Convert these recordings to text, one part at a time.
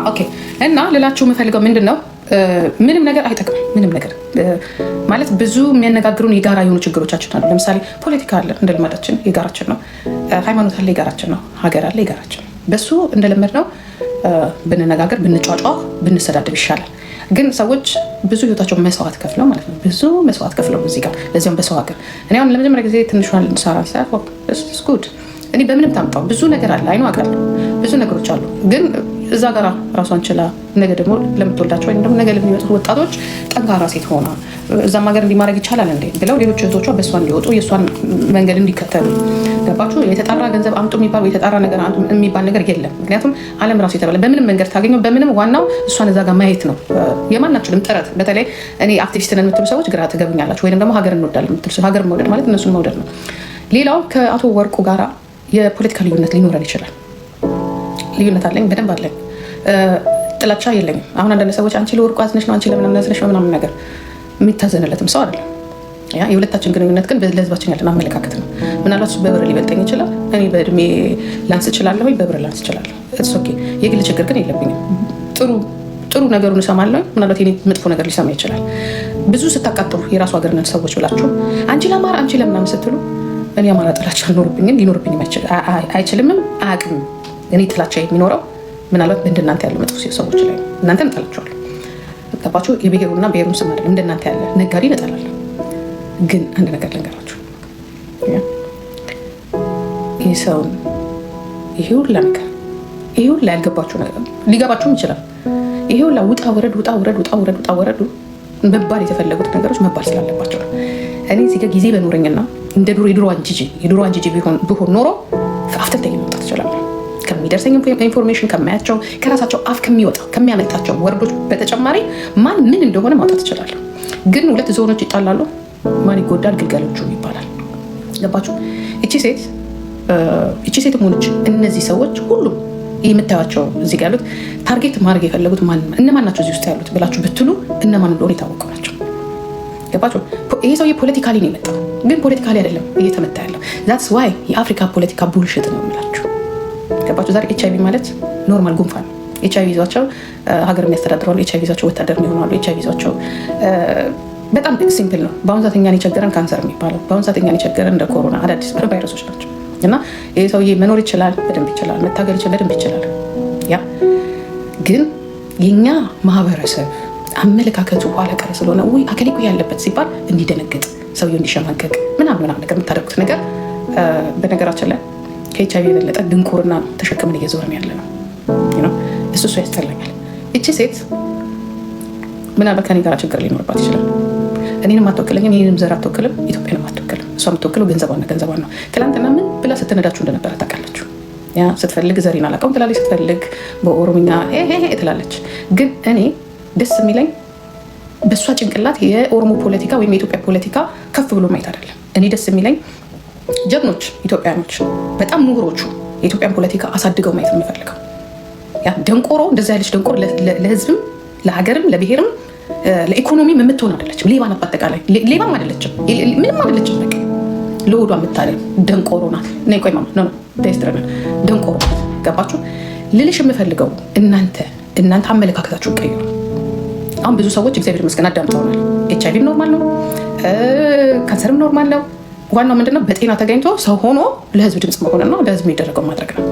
ኦኬ። እና ልላችሁ የምፈልገው ምንድን ነው ምንም ነገር አይጠቅም። ምንም ነገር ማለት ብዙ የሚያነጋግሩን የጋራ የሆኑ ችግሮቻችን አሉ። ለምሳሌ ፖለቲካ አለ እንደ ልማዳችን የጋራችን ነው። ሃይማኖት አለ የጋራችን ነው። ሀገር አለ የጋራችን ነው። በሱ እንደለመድ ነው ብንነጋገር፣ ብንጫጫ፣ ብንሰዳደብ ይሻላል። ግን ሰዎች ብዙ ህይወታቸው መስዋዕት ከፍለው ማለት ነው ብዙ መስዋዕት ከፍለው እዚህ ጋር ለዚያም በሰው ሀገር እኔ አሁን ለመጀመሪያ ጊዜ ትንሿን ልንሰራ ጉድ እኔ በምንም ታምጣው ብዙ ነገር አለ አይኑ አውቃለሁ ብዙ ነገሮች አሉ። ግን እዛ ጋር ራሷን ችላ ነገ ደግሞ ለምትወልዳቸው ወይም ደግሞ ነገ ለሚመጡት ወጣቶች ጠንካራ ሴት ሆና እዛም ሀገር እንዲማድረግ ይቻላል እንዴ ብለው ሌሎች እህቶቿ በእሷ እንዲወጡ የእሷን መንገድ እንዲከተሉ ገባችሁ? የተጣራ ገንዘብ አምጡ የሚባል የተጣራ ነገር የሚባል ነገር የለም። ምክንያቱም ዓለም ራሱ የተባለ በምንም መንገድ ታገኘው በምንም ዋናው እሷን እዛ ጋር ማየት ነው። የማናችንም ጥረት በተለይ እኔ አክቲቪስት ነን የምትሉ ሰዎች ግራ ትገቡኛላችሁ። ወይም ደግሞ ሀገር እንወዳለን የምትሉ ሀገር መውደድ ማለት እነሱን መውደድ ነው። ሌላው ከአቶ ወርቁ ጋራ የፖለቲካ ልዩነት ሊኖረን ይችላል። ልዩነት አለኝ በደንብ አለኝ። ጥላቻ የለኝም። አሁን አንዳንድ ሰዎች አንቺ ለወርቁ አዝነሽ ነው አንቺ ለምን አዝነሽ ነው ምናምን ነገር የሚታዘንለትም ሰው አይደለም። ያ የሁለታችን ግንኙነት ግን ለህዝባችን ያለን አመለካከት ነው። ምናልባት በብር ሊበልጠኝ ይችላል። እኔ በእድሜ ላንስ እችላለሁ ወይ በብር ላንስ እችላለሁ። እሱ ኦኬ። የግል ችግር ግን የለብኝም። ጥሩ ነገሩን እሰማለሁ። ምናልባት የኔ መጥፎ ነገር ሊሰማ ይችላል። ብዙ ስታቃጥሩ የራሱ ሀገር ነን ሰዎች ብላችሁ አንቺ ለማር አንቺ ለምናምን ስትሉ እኔ አማራ ጥላቻ ሊኖርብኝም አይችልምም አያውቅም። እኔ ጥላቻ የሚኖረው ምናልባት እንደናንተ ያሉ መጥፎ ሰዎች ላይ እናንተን እጠላችኋለሁ። ገባችሁ? የብሔሩና ብሔሩን ስም አይደለም እንደናንተ ያለ ነጋዴ እጠላለሁ። ግን አንድ ነገር ልንገራችሁ፣ ይህ ሰውን ይሄ ሁላ ነገር ይሄ ሁላ ያልገባችሁ ነገር ሊገባችሁም ይችላል። ይሄ ሁላ ውጣ ወረዱ መባል የተፈለጉት ነገሮች መባል ስላለባቸው ነው። እኔ እዚህ ጋር ጊዜ በኖረኝና እንደ የድሮ አንጂጂ ቢሆን ኖሮ አፍተልተኝ መውጣት እችላለሁ። ከሚደርሰኝ ኢንፎርሜሽን ከማያቸው ከራሳቸው አፍ ከሚያመጣቸው ወርዶች በተጨማሪ ማን ምን እንደሆነ ማውጣት እችላለሁ። ግን ሁለት ዞኖች ይጣላሉ። ማን ይጎዳል? ግልገሎቹ ይባላል። ገባችሁ? እቺ ሴት ሆነች እነዚህ ሰዎች ሁሉም የምታዩቸው እዚህ ያሉት ታርጌት ማድረግ የፈለጉት እነማን ናቸው እዚህ ውስጥ ያሉት ብላችሁ ብትሉ እነማን እንደሆነ የታወቁ ናቸው። ገባችሁ? ይሄ ሰውዬ ፖለቲካሊ ነው የመጣው፣ ግን ፖለቲካሊ አይደለም እየተመታ ያለው። ዛትስ ዋይ የአፍሪካ ፖለቲካ ቡልሽት ነው የምላችሁ። ገባችሁ? ዛሬ ኤች አይቪ ማለት ኖርማል ጉንፋን። ኤች አይቪ ይዟቸው ሀገር የሚያስተዳድራሉ። ኤች አይቪ ይዟቸው ወታደር ይሆናሉ። ኤች አይቪ ይዟቸው በጣም ሲምፕል ነው። በአሁኑ ሰዓት እኛን የቸገረን ካንሰር የሚባለው በአሁኑ ሰዓት እኛን የቸገረን እንደ ኮሮና አዳዲስ ቫይረሶች ናቸው። እና ይህ ሰውዬ መኖር ይችላል፣ በደንብ ይችላል፣ መታገል ይችላል፣ በደንብ ይችላል። ያ ግን የኛ ማህበረሰብ አመለካከቱ ኋላ ቀር ስለሆነ ወይ አከሊኩ ያለበት ሲባል እንዲደነግጥ ሰውዬው እንዲሸማቀቅ ምናምን ነገር የምታደርጉት ነገር በነገራችን ላይ ከኤች አይቪ የበለጠ ድንቁርና ነው ተሸክምን እየዞርን ያለ ነው። እሱ ያስጠላኛል። እቺ ሴት ምናልባት ከኔ ጋር ችግር ሊኖርባት ይችላል። እኔንም አትወክለኝም፣ ይህንም ዘር አትወክልም፣ ኢትዮጵያንም አትወክልም። እሷ የምትወክለው ገንዘቧን ነው። ትናንትና ምን ብላ ስትነዳችሁ እንደነበረ ታውቃላችሁ። ያ ስትፈልግ ዘሬን አላውቀውም ትላለች፣ ስትፈልግ በኦሮምኛ ትላለች። ግን እኔ ደስ የሚለኝ በእሷ ጭንቅላት የኦሮሞ ፖለቲካ ወይም የኢትዮጵያ ፖለቲካ ከፍ ብሎ ማየት አይደለም። እኔ ደስ የሚለኝ ጀግኖች ኢትዮጵያኖች፣ በጣም ምሁሮቹ የኢትዮጵያን ፖለቲካ አሳድገው ማየት የምፈልገው ያ ደንቆሮ፣ እንደዛ ያለች ደንቆሮ ለህዝብም ለሀገርም ለብሔርም ለኢኮኖሚ የምትሆን አይደለችም። ሌባ ናት። በአጠቃላይ ሌባም አይደለችም፣ ምንም አይደለችም። በቃ ለወዷ የምታለኝ ደንቆሮ ናት። ነይ ቆይ ማማ ደስትረን ደንቆሮ ናት። ገባችሁ? ልልሽ የምፈልገው እናንተ አመለካከታችሁን ቀይሩ። አሁን ብዙ ሰዎች እግዚአብሔር ይመስገን አዳምጠውናል። ኤች አይቪ ኖርማል ነው፣ ካንሰርም ኖርማል ነው። ዋናው ምንድነው? በጤና ተገኝቶ ሰው ሆኖ ለህዝብ ድምፅ መሆንና ለህዝብ የሚደረገው ማድረግ ነው።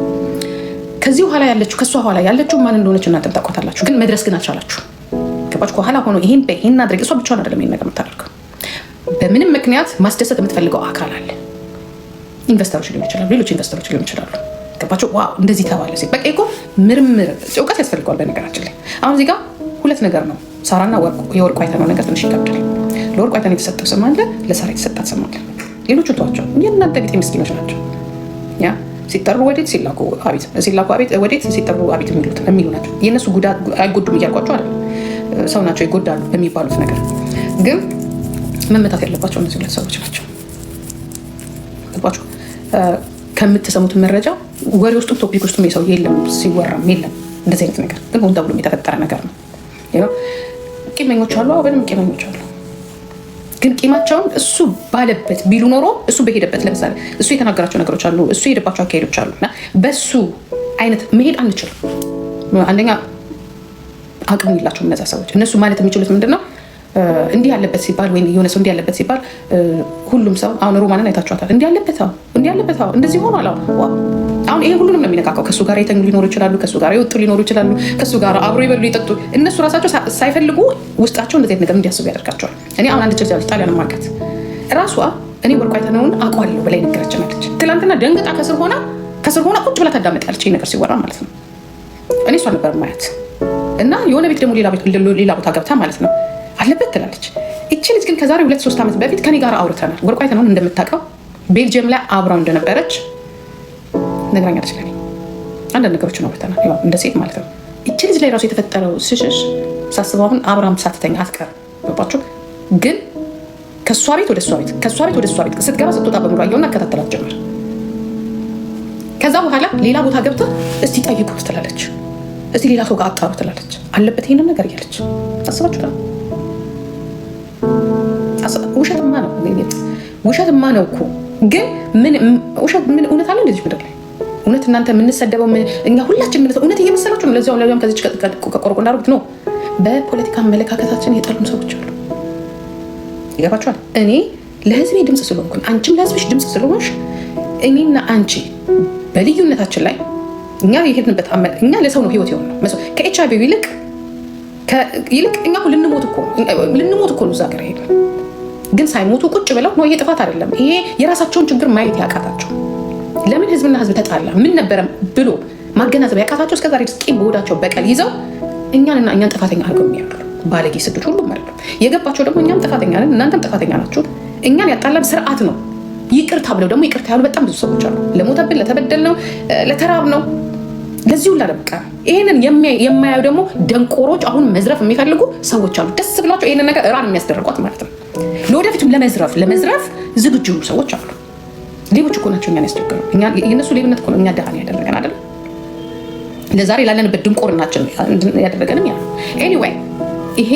ከዚህ ኋላ ያለችው ከሷ ኋላ ያለችው ማን እንደሆነች እናንተም ታውቋታላችሁ። ግን መድረስ ግን አልቻላችሁ። ገባችሁ? ከኋላ ሆኖ ይሄን አድርግ። እሷ ብቻዋን አይደለም ይሄን ነገር የምታደርገው። በምንም ምክንያት ማስደሰት የምትፈልገው አካል አለ። ኢንቨስተሮች ሊሆኑ ይችላሉ፣ ሌሎች ኢንቨስተሮች ሊሆኑ ይችላሉ። ገባችሁ? ዋው እንደዚህ ተባለ ሲል በቃ እኮ ምርምር እውቀት ያስፈልገዋል። በነገራችን ላይ አሁን እዚህ ጋር ሁለት ነገር ነው። ሳራና የወርቁ አይተነው ነገር ትንሽ ይከብዳል። ለወርቁ አይተነው የተሰጠው ስም አለ፣ ለሳራ የተሰጣት ስም አለ። ሌሎቹ ተዋቸው፣ የእናንተ ቤት ምስኪኖች ናቸው። ያ ሲጠሩ ወዴት ሲላኩ አቤት ወዴት ሲጠሩ አቤት የሚሉ ናቸው። የእነሱ ጉዳት አይጎዱም እያልኳቸው አይደለም። ሰው ናቸው ይጎዳሉ በሚባሉት ነገር ግን መመታት ያለባቸው እነዚህ ሁለት ሰዎች ናቸው። ከምትሰሙት መረጃ ወሬ ውስጡም ቶፒክ ውስጡም የሰው የለም ሲወራም የለም እንደዚህ አይነት ነገር ግን ሆን ተብሎ የተፈጠረ ነገር ነው። ቂመኞች አሉ፣ በደንብ ቂመኞች አሉ። ግን ቂማቸውን እሱ ባለበት ቢሉ ኖሮ እሱ በሄደበት ለምሳሌ እሱ የተናገራቸው ነገሮች አሉ፣ እሱ የሄደባቸው አካሄዶች አሉ እና በሱ አይነት መሄድ አንችልም። አንደኛ አቅሙ የላቸውም እነዛ ሰዎች። እነሱ ማለት የሚችሉት ምንድነው እንዲህ ያለበት ሲባል ወይ የሆነ ሰው እንዲህ ያለበት ሲባል ሁሉም ሰው አሁን ሮማንን አይታችኋታል። እንዲህ ያለበት እንደዚህ ሆኗል። አሁን ይሄ ሁሉንም ነው የሚነካካው። ከሱ ጋር የተኙ ሊኖሩ ይችላሉ፣ ከሱ ጋር የወጡ ሊኖሩ ይችላሉ፣ ከሱ ጋር አብሮ ይበሉ ይጠጡ። እነሱ ራሳቸው ሳይፈልጉ ውስጣቸው እንደዚህ ነገር እንዲያስቡ ያደርጋቸዋል። እኔ አሁን አንድ ችግር ጣሊያን ማርካት ራሷ እኔ ወርቁ አይተነውን አውቀዋለሁ ብላ ነገረችናለች። ትናንትና ደንግጣ ከስር ሆና ቁጭ ብላ ታዳምጣለች ይሄ ነገር ሲወራ ማለት ነው። እኔ እሷ ነበር ማያት እና የሆነ ቤት ደግሞ ሌላ ቦታ ገብታ ማለት ነው አለበት ትላለች። እቺ ልጅ ግን ከዛሬ 2-3 ዓመት በፊት ከኔ ጋር አውርተናል። ወርቁ አይተነውን እንደምታውቀው ቤልጅየም ላይ አብራው እንደነበረች ነግራኛለች። ለኔ አንዳንድ ነገሮችን አውርተናል፣ ያው እንደ ሴት ማለት ነው። እቺ ልጅ ላይ ራሱ የተፈጠረው ስሽሽ ሳስበው አሁን አብራም ሳትተኛ አትቀርም። ገባችሁ? ግን ከሷ ቤት ወደ እሷ ቤት ስትገባ ስትወጣ በሙሉ አየውና አከታተላት ጀመር። ከዛ በኋላ ሌላ ቦታ ገብታ እስቲ ጠይቁት ትላለች፣ እስቲ ሌላ ሰው ጋር አጣሩ ትላለች። አለበት ይሄንን ነገር እያለች አስባችሁታል? ውሸትማ ነው እኮ ግን ምን እውነት አለ እንደዚህ ምድር ላይ? እውነት እናንተ የምንሰደበው እኛ ሁላችን እውነት እየመሰላችሁ ነው። ለዚያም ከዚች ከቆርቆ እንዳሩት ነው። በፖለቲካ አመለካከታችን የጠሉም ሰዎች አሉ። ይገባችኋል? እኔ ለህዝቤ ድምፅ ስለሆንኩ አንቺም ለህዝብሽ ድምፅ ስለሆንሽ እኔና አንቺ በልዩነታችን ላይ እኛ የሄድንበት እኛ ለሰው ነው ህይወት የሆነ ነው። ከኤች አይ ቪ ይልቅ እኛ ልንሞት እኮ ነው እዛ ሀገር ሄደ። ግን ሳይሞቱ ቁጭ ብለው ነው። ይሄ ጥፋት አይደለም። ይሄ የራሳቸውን ችግር ማየት ያቃታቸው ለምን ህዝብና ህዝብ ተጣላ ምን ነበረ ብሎ ማገናዘብ ያቃታቸው እስከዛሬ ቂም በሆዳቸው በቀል ይዘው እኛንና እኛን ጥፋተኛ አድርገው የሚያሉ ባለጌ ስዶች ሁሉ ማለት ነው። የገባቸው ደግሞ እኛም ጥፋተኛ ነን እናንተም ጥፋተኛ ናችሁ። እኛን ያጣላን ስርዓት ነው። ይቅርታ ብለው ደግሞ ይቅርታ ያሉ በጣም ብዙ ሰዎች አሉ። ለሞተብን፣ ለተበደልነው፣ ለተራብነው ለዚህ ሁላ ለበቃ ይሄንን የማያዩ ደግሞ ደንቆሮች አሁን መዝረፍ የሚፈልጉ ሰዎች አሉ። ደስ ብሏቸው ይሄንን ነገር ራን የሚያስደርጓት ማለት ነው። ለወደፊቱም ለመዝረፍ ዝግጁ ሰዎች አሉ። ሌቦች እኮ ናቸው እኛን ያስቸገሩ። የእነሱ ሌብነት እኮ ነው እኛ ደሃን ያደረገን አይደል? ለዛሬ ላለንበት ድንቆርናችን ያደረገንም ያ ነው። ኤኒዌይ ይሄ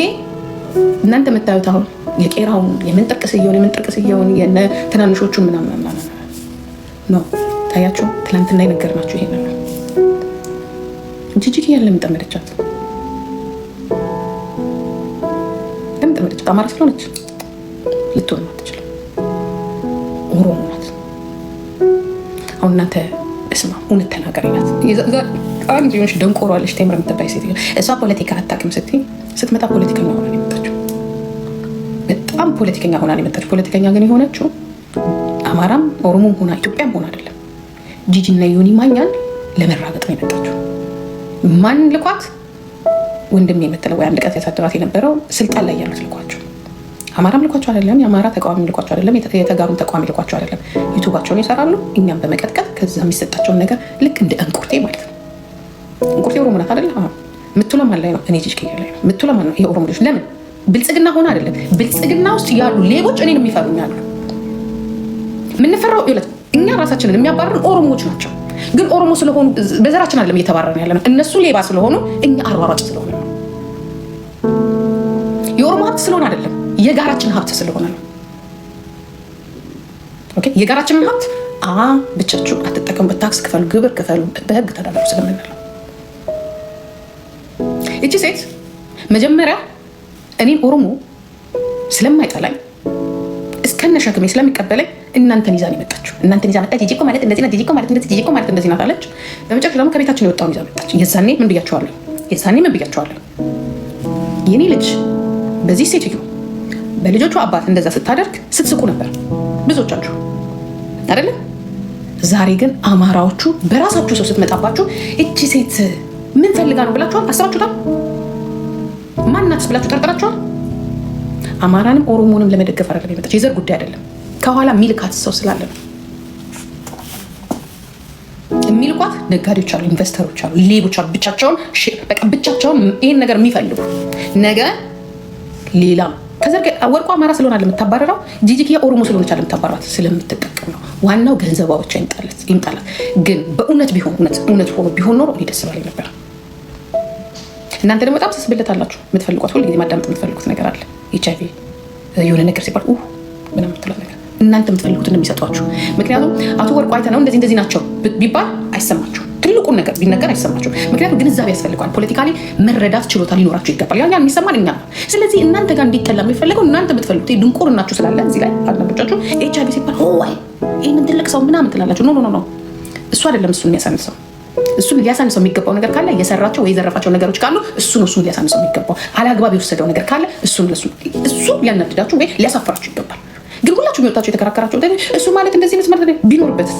እናንተ የምታዩት አሁን የቄራውን የምንጠቅስየውን የነ ትናንሾቹን ምናምን ነው ታያችሁ። ትናንትና የነገርናችሁ ይሄንን ነው። ጂጂኪ ለምን ጠመደቻት? አማራ ስለሆነች ልትሆን አትችልም። ኦሮሞ ናት። አሁን እናንተ እስማ እውነት ተናጋሪ ናት። አንድ ሆንሽ ደንቆሯለች ቴምር የምትባይ ሴት እሷ ፖለቲካ አታውቅም ስትይ ስትመጣ ፖለቲከኛ ሆና ነው የመጣችው። በጣም ፖለቲከኛ ሆና ነው የመጣችው። ፖለቲከኛ ግን የሆነችው አማራም ኦሮሞም ሆና ኢትዮጵያም ሆና አይደለም። ጂጂና ዮኒ ማኛን ለመራገጥ ነው የመጣችው። ማን ልኳት? ወንድም የምትለው ወይ አንድ ቀን ያሳድራት የነበረው ስልጣን ላይ ያሉት ልኳቸው። አማራም ልኳቸው አይደለም፣ የአማራ ተቃዋሚ ልኳቸው አይደለም፣ የተጋሩም ተቃዋሚ ልኳቸው አይደለም። ዩቱባቸውን ይሰራሉ፣ እኛም በመቀጥቀጥ ከዛ የሚሰጣቸውን ነገር ልክ እንደ እንቁርቴ ማለት ነው። እንቁርቴ ኦሮሞ ናት አይደለ? ምትለ ማን ላይ ነው? እኔ ጂጂ ከይ ላይ ነው ምትለ ማን ነው? ይሄ ኦሮሞ ልጅ ለምን ብልጽግና ሆነ አይደለም። ብልጽግና ውስጥ ያሉ ሌቦች እኔን የሚፈሩኛሉ። የምንፈራው ይለት እኛ ራሳችንን የሚያባርሩን ኦሮሞዎች ናቸው። ግን ኦሮሞ ስለሆኑ በዘራችን አይደለም እየተባረርን ያለነው። እነሱ ሌባ ስለሆኑ እኛ አሯሯጭ ስለሆነ ነው። የኦሮሞ ሀብት ስለሆነ አይደለም፣ የጋራችን ሀብት ስለሆነ ነው። ኦኬ፣ የጋራችንን ሀብት ብቻችሁ አትጠቀሙበት፣ ታክስ ክፈሉ፣ ግብር ክፈሉ፣ በህግ ተዳደሩ ስለምንለው እቺ ሴት መጀመሪያ እኔን ኦሮሞ ስለማይጠላኝ እስከነ ሸክሜ ስለሚቀበለኝ እናንተን ይዛ ነው የመጣችው። እናንተን ይዛ መጣች። ጂጂኮ ማለት እንደዚህ ናት፣ ጂጂኮ ማለት እንደዚህ፣ ጂጂኮ ማለት እንደዚህ ናት አለች። በመጨረሻ ደግሞ ከቤታችን የወጣውን ይዛ መጣች። የዛኔ ምን ብያቸዋለሁ? የኔ ልጅ በዚህ ሴትዮ በልጆቹ አባት እንደዛ ስታደርግ ስትስቁ ነበር ብዙዎቻችሁ አይደለም። ዛሬ ግን አማራዎቹ በራሳችሁ ሰው ስትመጣባችሁ እቺ ሴት ምን ፈልጋ ነው ብላችኋል? አስባችሁታል? ማናትስ ብላችሁ ጠርጥራችኋል? አማራንም ኦሮሞንም ለመደገፍ አይደለም የመጣች፣ የዘር ጉዳይ አይደለም። ከኋላ ሚልካት ሰው ስላለ ነው። የሚልኳት ነጋዴዎች አሉ፣ ኢንቨስተሮች አሉ፣ ሌቦች አሉ። ብቻቸውን ይሄን ነገር የሚፈልጉ ነገ ሌላ ከዘር ወርቋ አማራ ስለሆነ ለምታባረረው ጂጂኪያ ኦሮሞ ስለሆነች ለምታባረራት ስለምትጠቀም ነው። ዋናው ገንዘቧ ብቻ ይምጣላት። ግን በእውነት ቢሆን እውነት ሆኖ ቢሆን ኖሮ እኔ ደስ ባለኝ ነበር። እናንተ ደግሞ በጣም ስስብለት አላችሁ። የምትፈልጓት ሁሉ ጊዜ ማዳመጥ የምትፈልጉት ነገር አለ። ኤች አይ ቪ የሆነ ነገር ሲባል ምናምን የምትለው ነገር እናንተ የምትፈልጉት እንደሚሰጧችሁ። ምክንያቱም አቶ ወርቁ አይተነው እንደዚህ ናቸው ቢባል አይሰማችሁም። ትልቁን ነገር ቢነገር አይሰማችሁም። ምክንያቱም ግንዛቤ ያስፈልገዋል። ፖለቲካሊ መረዳት ችሎታ ሊኖራችሁ ይገባል። ያን የሚሰማን እኛ ነው። ስለዚህ እናንተ ጋር እንዲጠላ የሚፈለገው እናንተ የምትፈልጉት ድንቁርናችሁ ስላለ እዚህ ላይ አንዳንዶቻችሁ ኤችአይቪ ሲባል ዋይ ይህንን ትልቅ ሰው ምናምን ትላላችሁ። ኖ እሱ አይደለም እሱን የሚያሳንሰው። እሱን ሊያሳንሰው የሚገባው ነገር ካለ የሰራቸው ወይ የዘረፋቸው ነገሮች ካሉ እሱን ሊያሳንሰው የሚገባው አላግባብ የወሰደው ነገር ካለ እሱ ሊያናድዳችሁ ወይ ሊያሳፍራችሁ ይገባል። ግን ሁላችሁ የሚወጣችሁ የተከራከራችሁ እሱ ማለት እንደዚህ መስመር ቢኖርበት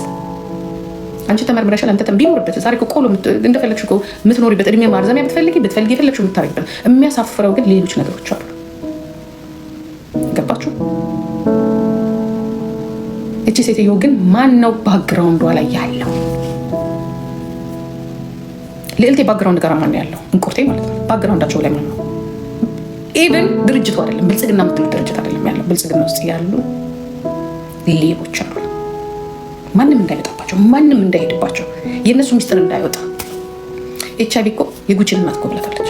አንቺ ተመርምረሻል አንተ ቢኖርበት ዛሬ ቆሎ እንደፈለግሽ የምትኖሪበት እድሜ ማርዘሚያ ብትፈልጊ የፈለግሽው የምታረጊበት። የሚያሳፍረው ግን ሌሎች ነገሮች አሉ። ገባችሁ? እቺ ሴትዮ ግን ማን ነው ባክግራውንዷ ላይ ያለው? ልዕልቴ ባክግራውንድ ጋር ማን ያለው? እንቁርቴ ማለት ነው። ባክግራውንዳቸው ላይ ማን ነው? ኢቭን ድርጅቱ አይደለም ብልጽግና የምትሉት ድርጅት አይደለም ያለው። ብልጽግና ውስጥ ያሉ ሌቦች አሉ። ማንም እንዳይወጣባቸው፣ ማንም እንዳይሄድባቸው፣ የእነሱ ሚስጥር እንዳይወጣ። ኤችአይቪ እኮ የጉችን እናት እኮ ብላታለች።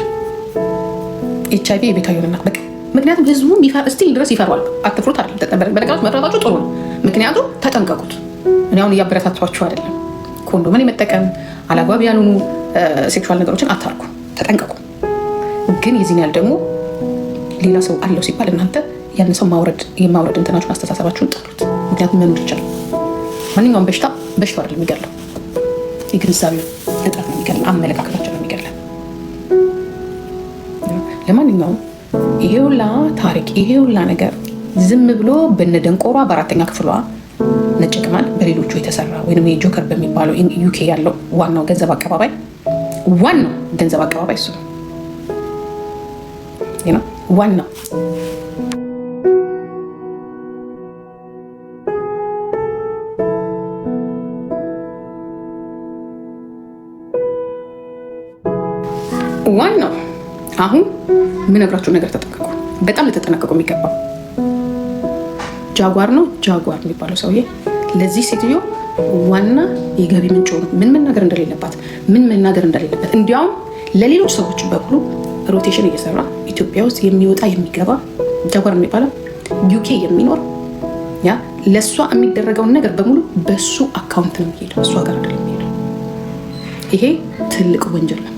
ኤችአይቪ የቤታየን እናት በቃ። ምክንያቱም ህዝቡ ስቲል ድረስ ይፈሯል። አትፍሩት አይደለም በነገራችሁ መፍራታችሁ ጥሩ ነው። ምክንያቱም ተጠንቀቁት። እኔ አሁን እያበረታቷችሁ አይደለም። ኮንዶምን የመጠቀም አላግባብ ያልሆኑ ሴክሹዋል ነገሮችን አታርጉ፣ ተጠንቀቁ። ግን የዚህን ያህል ደግሞ ሌላ ሰው አለው ሲባል እናንተ ያን ሰው የማውረድ እንትናችሁን አስተሳሰባችሁን ጠሉት። ምክንያቱም መኖር ይቻላል። ማንኛውም በሽታው አይደለም የሚገለው፣ የግንዛቤው እጥረት ነው የሚገለው፣ አመለካከታችን ነው የሚገለው። ለማንኛውም ይሄ ሁላ ታሪክ ይሄ ሁላ ነገር ዝም ብሎ በነደንቆሯ በአራተኛ ክፍሏ ነጭ ቅማል በሌሎቹ የተሰራ ወይም የጆከር በሚባለው ዩኬ ያለው ዋናው ገንዘብ አቀባባይ እሱ ነው ዋናው። አሁን የምነግራችሁ ነገር ተጠንቀቁ፣ በጣም ልትጠነቀቁ የሚገባው ጃጓር ነው። ጃጓር የሚባለው ሰውዬ ለዚህ ሴትዮ ዋና የገቢ ምንጭ ነው። ምን መናገር እንደሌለበት እንዲያውም ለሌሎች ሰዎች በሙሉ ሮቴሽን እየሰራ ኢትዮጵያ ውስጥ የሚወጣ የሚገባ ጃጓር የሚባለው ዩኬ የሚኖር ያ ለእሷ የሚደረገውን ነገር በሙሉ በሱ አካውንት ነው የሚሄደው፣ እሷ ጋር አይደለም የሚሄደው። ይሄ ትልቅ ወንጀል ነው።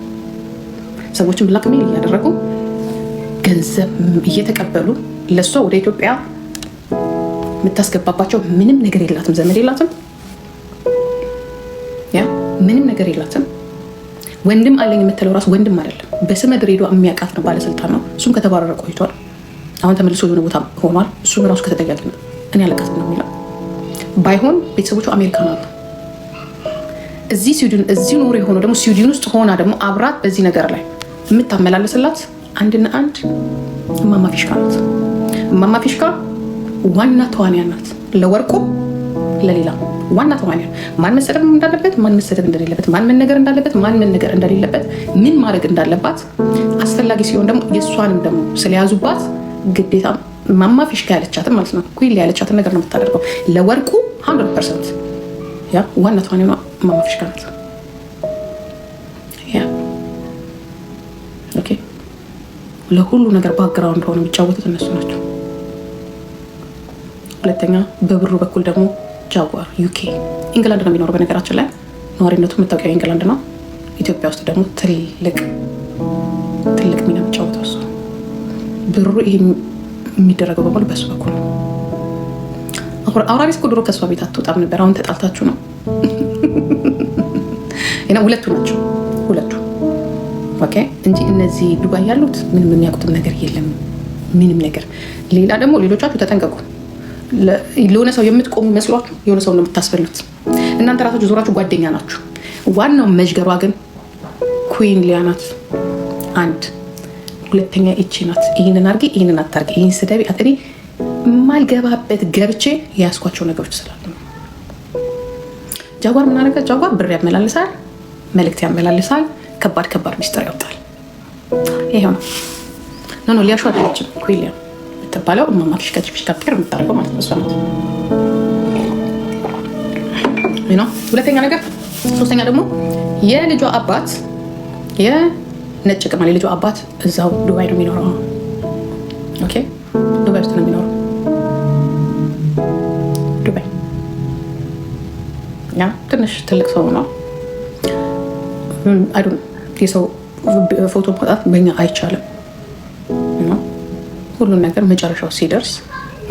ሰዎችን ብላክሜል እያደረጉ ገንዘብ እየተቀበሉ ለእሷ ወደ ኢትዮጵያ የምታስገባባቸው ምንም ነገር የላትም፣ ዘመድ የላትም፣ ያ ምንም ነገር የላትም። ወንድም አለኝ የምትለው ራሱ ወንድም አይደለም፣ በስመ ድሬዳዋ የሚያውቃት ነው፣ ባለስልጣን ነው። እሱም ከተባረረ ቆይቷል። አሁን ተመልሶ የሆነ ቦታ ሆኗል። እሱም ራሱ ከተጠያቂ ነው። እኔ አለቃትም ነው የሚለው። ባይሆን ቤተሰቦቹ አሜሪካን አሉ። እዚህ ስዊድን እዚህ ኖሮ የሆነው ደግሞ ስዊድን ውስጥ ሆና ደግሞ አብራት በዚህ ነገር ላይ የምታመላለስላት አንድና አንድ እማማ ፊሽካ ናት። እማማ ፊሽካ ዋና ተዋንያን ናት። ለወርቁ ለሌላ ዋና ተዋንያን። ማን መሰደብ እንዳለበት፣ ማን መሰደብ እንደሌለበት፣ ማን መነገር እንዳለበት፣ ማን መነገር እንደሌለበት፣ ምን ማድረግ እንዳለባት አስፈላጊ ሲሆን ደግሞ የእሷንም ደግሞ ስለያዙባት ግዴታ እማማ ፊሽካ ያለቻትን ማለት ነው ኩል ያለቻትን ነገር ነው የምታደርገው። ለወርቁ 100% ያ ዋና ተዋንያኗ እማማ ፊሽካ ናት። ለሁሉ ነገር ባክግራውንድ ሆነው የሚጫወቱት እነሱ ናቸው። ሁለተኛ በብሩ በኩል ደግሞ ጃጓር ዩኬ ኢንግላንድ ነው የሚኖረው። በነገራችን ላይ ነዋሪነቱ የምታውቂው ኢንግላንድ ነው። ኢትዮጵያ ውስጥ ደግሞ ትልቅ ሚና የሚጫወተው እሱ። ብሩ ይሄ የሚደረገው በሙሉ በሱ በኩል ነው። አውራሪስ እኮ ድሮ ከእሷ ቤት አትወጣም ነበር። አሁን ተጣልታችሁ ነው። ሁለቱ ናቸው ሁለቱ ኦኬ እንጂ እነዚህ ዱባይ ያሉት ምንም የሚያውቁትም ነገር የለም። ምንም ነገር ሌላ ደግሞ ሌሎቻችሁ ተጠንቀቁ። ለሆነ ሰው የምትቆሙ መስሏችሁ የሆነ ሰው ነው የምታስበሉት። እናንተ ራሳችሁ ዞራችሁ ጓደኛ ናችሁ። ዋናው መዥገሯ ግን ኩዊን ሊያ ናት። አንድ ሁለተኛ እቺ ናት። ይህንን አድርጊ፣ ይህንን አታርጊ፣ ይህን ስደቢ እኔ የማልገባበት ገብቼ ያስኳቸው ነገሮች ስላሉ ነው። ጃጓር ምን አደረገ? ጃጓር ብር ያመላልሳል፣ መልእክት ያመላልሳል፣ ከባድ ሚስጥር ያወጣል። ይሄው ነው። ኖ ሊያሹ አይደለችም። ኩዊን ሊያ የምትባለው እማማ ፊሽካ ጤር የምታደርገው ማለት ነው እሷ ናት። ሁለተኛ ነገር። ሶስተኛ ደግሞ የልጇ አባት የነጭ ቅማል የልጇ አባት እዛው ዱባይ ነው የሚኖረው። ኦኬ ዱባይ ውስጥ ነው የሚኖረው። ዱባይ ያ ትንሽ ትልቅ ሰው ነው። የሰው ፎቶ ማውጣት በኛ አይቻልም። ሁሉን ነገር መጨረሻው ሲደርስ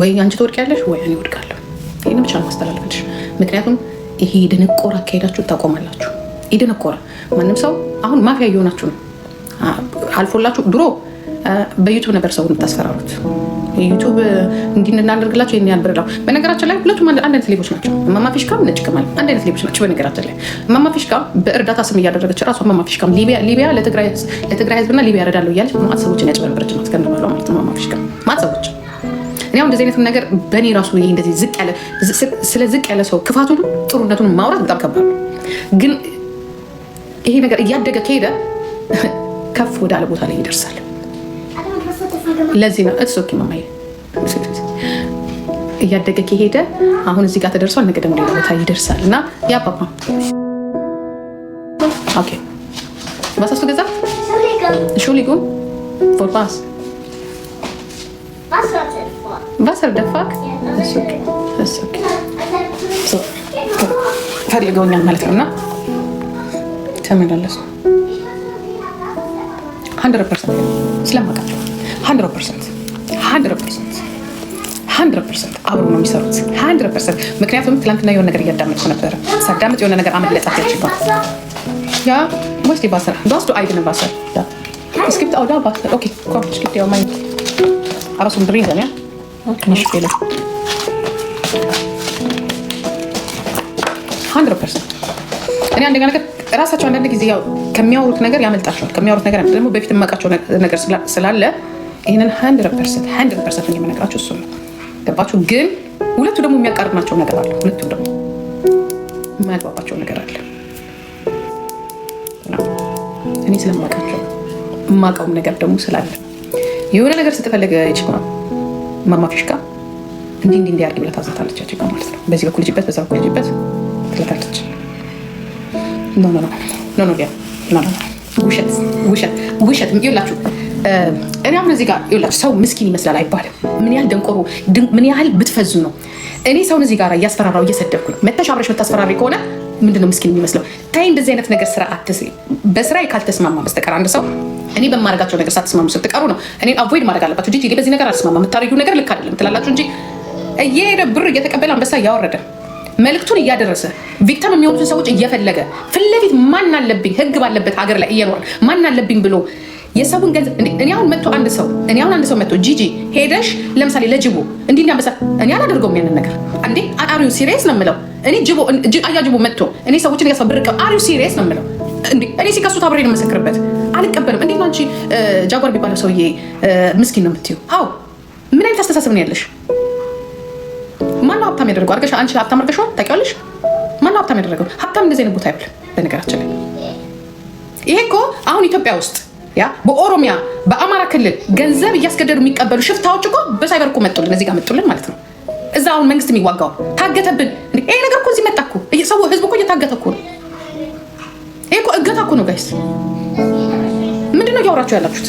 ወይ አንቺ ትወድቂያለሽ ወይ እኔ እወድቃለሁ። ይህን ብቻ ነው ማስተላለፍልሽ። ምክንያቱም ይሄ የደነቆረ አካሄዳችሁ ታቆማላችሁ። የደነቆረ ማንም ሰው አሁን ማፊያ እየሆናችሁ ነው። አልፎላችሁ ድሮ በዩቱብ ነበር ሰው የምታስፈራሩት። ዩቱብ እንዲህ እናደርግላቸው ይሄን ያልብረዳው። በነገራችን ላይ ሁለቱም አንድ አይነት ሌቦች ናቸው። እማማ ፊሽካም ነጭ ቅማል አንድ አይነት ሌቦች ናቸው። በነገራችን ላይ እማማ ፊሽካ በእርዳታ ስም እያደረገች ራሷ እማማ ፊሽካም ሊቢያ ለትግራይ ህዝብና ሊቢያ እረዳለሁ እያለች ማት ሰዎችን ያጭበረበረች ናት። ከነባሏ ማለት ነው እማማ ፊሽካ ማት ሰዎች። እኔ አሁን እንደዚህ አይነት ነገር በእኔ ራሱ ይሄ እንደዚህ ዝቅ ያለ ሰው ክፋቱን ጥሩነቱን ማውራት በጣም ከባድ ነው። ግን ይሄ ነገር እያደገ ከሄደ ከፍ ወዳለ ቦታ ላይ ይደርሳል። ለዚህ ነው ኦኬ ማማዬ እያደገ ከሄደ አሁን እዚህ ጋር ተደርሷል፣ ነገ ደግሞ ሌላ ቦታ ይደርሳል። እና ያ ፓፓ ኦኬ ባሳሱ ገዛ ሹሊጉን ፎር ባስ ባሰር ደፋክ ፈልገውኛል ማለት ነው። እና ተመላለሱ 100% ስለማውቃቸው 100% አብሮ ነው የሚሰሩት 100%። ምክንያቱም ትላንትና የሆነ ነገር እያዳመጥኩ ነበረ። ሳዳምጥ የሆነ ነገር አመለጣት ያችባል ያ ወስቲ ባሰር ዶስቱ አይደለም ባሰር ዳ ስክሪፕት አውዳ ባሰር ኦኬ ኮም ስክሪፕት ያው ማይ አራሱን ድሪንግ ነው ትንሽ ፌለ 100%። እኔ አንደኛ ነገር ራሳቸው አንዳንድ ጊዜ ያው ከሚያወሩት ነገር ያመልጣቸዋል። ከሚያወሩት ነገር ደግሞ በፊት የማውቃቸው ነገር ስላለ ይህንን 100% ነው የምነግራቸው። እሱ ነው ገባችሁ። ግን ሁለቱ ደግሞ የሚያቃርናቸው ነገር አለ። ሁለቱ ደግሞ የማያግባባቸው ነገር አለ። እኔ ስለማውቃቸው የማውቀውም ነገር ደግሞ ስላለ የሆነ ነገር ስትፈልግ ይችላል እማማ ፊሽካ እንዲህ አድርጊ ብላ ታዛታለች። ያቺ ማለት ነው በዚህ በኩል ልጅበት በዛ በኩል ልጅበት ትላታለች። ኖ ውሸት ይላችሁ። እኔ አሁን እዚህ ጋር ይላችሁ ሰው ምስኪን ይመስላል አይባልም። ምን ያህል ደንቆሮ ምን ያህል ብትፈዙ ነው። እኔ ሰውን እዚህ ጋር እያስፈራራው እየሰደብኩኝ መተሽ አብረሽ የምታስፈራሪ ከሆነ ምንድነው ምስኪን የሚመስለው? ታይ እንደዚህ አይነት ነገር ስራ አትስሪ። በስራዬ ካልተስማማ በስተቀር አንድ ሰው እኔ በማድረጋቸው ነገር ሳትስማሙ ስትቀሩ ነው እኔ አቮይድ ማድረግ አለባችሁ። ጂጂ በዚህ ነገር አልስማማ የምታደርጊው ነገር ልክ አይደለም ትላላችሁ እንጂ እየሄደ ብር እየተቀበለ አንበሳ እያወረደ መልክቱን እያደረሰ ቪክቲም የሚሆኑትን ሰዎች እየፈለገ ፊት ለፊት ማን አለብኝ ህግ ባለበት ሀገር ላይ እየኖረ ማን አለብኝ ብሎ የሰውን ገንዘብ እኔ አሁን አንድ ሰው መጥቶ ጂጂ ሄደሽ ለምሳሌ ለጅቦ እንዲህ አንበሳ እኔ አላደርገውም ያንን ነገር እንዴ አሪው ሲሪየስ ነው የምለው። እኔ ጅቦ መጥቶ እኔ ሰዎችን እያስፈብርቀ አሪው ሲሪየስ ነው የምለው። እንዴ እኔ ሲከሱት አብሬ ነው መሰክርበት አልቀበልም። እንዴት ነው አንቺ ጃጓር ቢባለው ሰውዬ ምስኪን ነው የምትይው? አዎ ምን አይነት አስተሳሰብ ነው ያለሽ? ማነው ሀብታም ያደረገው? አድርገሽ አንቺ ሀብታም አድርገሽው ታውቂዋለሽ? ማነው ሀብታም ያደረገው? ሀብታም እንደዚህ አይነት ቦታ አይብልም። በነገራችን ላይ ይሄ እኮ አሁን ኢትዮጵያ ውስጥ ያ በኦሮሚያ በአማራ ክልል ገንዘብ እያስገደዱ የሚቀበሉ ሽፍታዎች እኮ በሳይበር እኮ መጡልን፣ እዚህ ጋር መጡልን ማለት ነው። እዛ አሁን መንግስት የሚዋጋው ታገተብን። ይሄ ነገር እኮ እዚህ መጣ እኮ ሰው ህዝብ እኮ እየታገተ እኮ ነው። ይሄ እኮ እገታ እኮ ነው ጋይስ። ምንድነው እያወራችሁ ያላችሁት?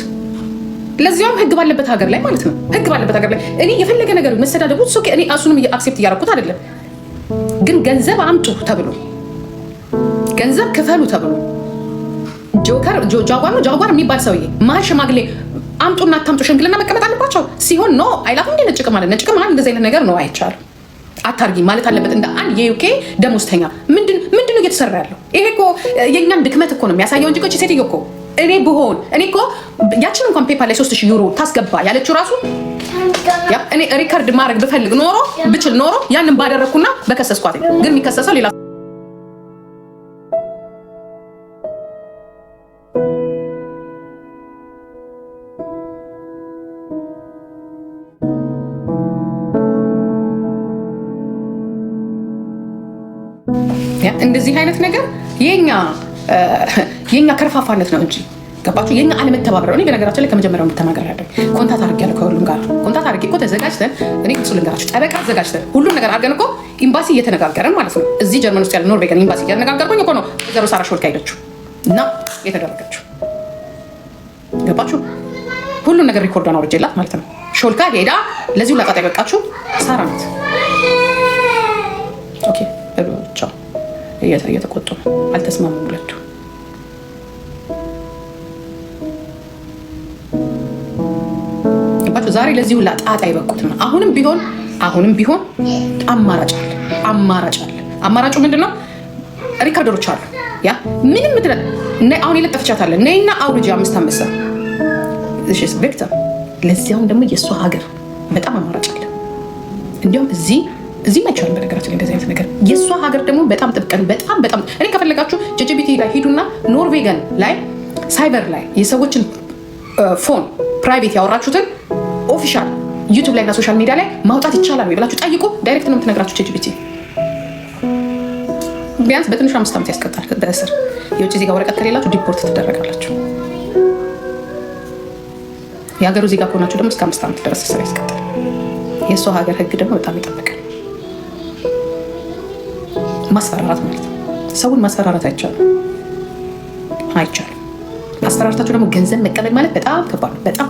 ለዚያውም ህግ ባለበት ሀገር ላይ ማለት ነው። ህግ ባለበት ሀገር ላይ እኔ የፈለገ ነገር መሰዳደቡ ሶኬ እኔ እሱንም አክሴፕት እያደረኩት አይደለም። ግን ገንዘብ አምጡ ተብሎ ገንዘብ ክፈሉ ተብሎ ጃጓር የሚባል ሰውዬ መሀል ሽማግሌ አምጡና አታምጡ ሽምግልና መቀመጥ አለባቸው ሲሆን ኖ አይላትም። እንደ ነጭቅ ማለት እንደዚህ አይነት ነገር ነው አይቻልም። አታርጊ ማለት አለበት እንደ አንድ የዩኬ ደሞዝተኛ። ምንድነው እየተሰራ ያለው? ይሄ እኮ የእኛን ድክመት እኮ ነው የሚያሳየው እንጂ እቺ ሴትዮ እኮ እኔ እኮ ያችን እንኳን ፔፓር ላይ 3000 ዩሮ ታስገባ ያለችው ራሱ እኔ ሪከርድ ማድረግ ብፈልግ ብችል ኖሮ ያንን ባደረግኩና በከሰስኳት። ግን የሚከሰሰው ሌላ እንደዚህ አይነት ነገር የኛ ከርፋፋነት ነው እንጂ ገባችሁ? የኛ አለመተባበር ነው። እኔ በነገራችን ላይ ከመጀመሪያው ተናገር ያለኝ ኮንታክት አድርጌያለሁ ከሁሉም ጋር ኮንታክት አድርጌ እኮ ተዘጋጅተን እኔ ቅጽ ልንገራችሁ ጠበቃ አዘጋጅተን ሁሉም ነገር አድርገን እኮ ኤምባሲ እየተነጋገረን ማለት ነው። እዚህ ጀርመን ውስጥ ያለ ኖርዌገን ኤምባሲ እያነጋገርኩኝ እኮ ነው ወይዘሮ ሳራ ሾልካ ሄደችው እና የተደረገችው ገባችሁ? ሁሉም ነገር ሪኮርዷን አውርጄላት ማለት ነው። ሾልካ ሄዳ ለዚሁ ለቃጣ የበቃችሁ ሳራ ናት። ኦኬ ቻው። እየተቆጡ ነው። አልተስማሙም ሁለቱ ገባችሁ? ዛሬ ለዚህ ሁላ ጣጣ ይበቁትና አሁንም ቢሆን አማራጭ አለ። አማራጩ ምንድነው? ሪካርደሮች አሉ። ያ ምንም አሁን የለጠፍቻታለ ነይና አውርጂ 5 አንበሳ እሺስ ቪክተር። ለዚያውም ደግሞ የእሷ ሀገር በጣም አማራጭ አለ። እንዲያውም እዚህ መቻል በነገራችን ላይ እንደዚህ አይነት ነገር የእሷ ሀገር ደግሞ በጣም ጥብቀን በጣም እኔ ከፈለጋችሁ ጂጂቢቲ ላይ ሂዱና ኖርዌገን ላይ ሳይበር ላይ የሰዎችን ፎን ፕራይቬት ያወራችሁትን ኦፊሻል ዩቱብ ላይ እና ሶሻል ሚዲያ ላይ ማውጣት ይቻላል ወይ ብላችሁ ጠይቁ። ዳይሬክት ነው የምትነግራችሁ ጂጂቢቲ። ቢያንስ በትንሹ 5 ዓመት ያስቀጣል በእስር። የውጭ ዜጋ ወረቀት ከሌላችሁ ዲፖርት ትደረጋላችሁ። የሀገሩ ዜጋ ከሆናችሁ ደግሞ እስከ 5 ዓመት ድረስ እስር ያስቀጣል። የእሷ ሀገር ህግ ደግሞ በጣም ይጠበቃል። ማስፈራራት ማለት ነው። ሰውን ማስፈራራት አይቻልም። አስፈራርታችሁ ደግሞ ገንዘብ መቀበል ማለት በጣም